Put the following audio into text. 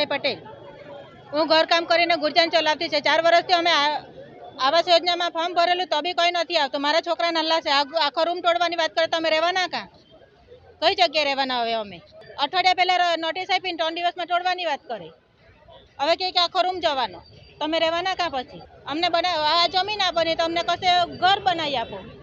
રમેશભાઈ પટેલ. હું ઘરકામ કરીને ગુજરાન ચલાવતી છે. 4 વર્ષથી અમે આવાસ યોજનામાં ફોર્મ ભરેલું તો બી કોઈ નથી આવતું. મારા છોકરા નાના છે. આખો રૂમ તોડવાની વાત કરે તો અમે રહેવાના કાં? કઈ જગ્યાએ રહેવાના હવે અમે? અઠવાડિયા પહેલા નોટિસ આપીને 3 દિવસમાં તોડવાની વાત કરી. હવે કે આખો રૂમ જવાનો. તમે રહેવાના કાં? પછી અમને આ જમીન આપો ને તો અમને કશે ઘર બનાવી આપો.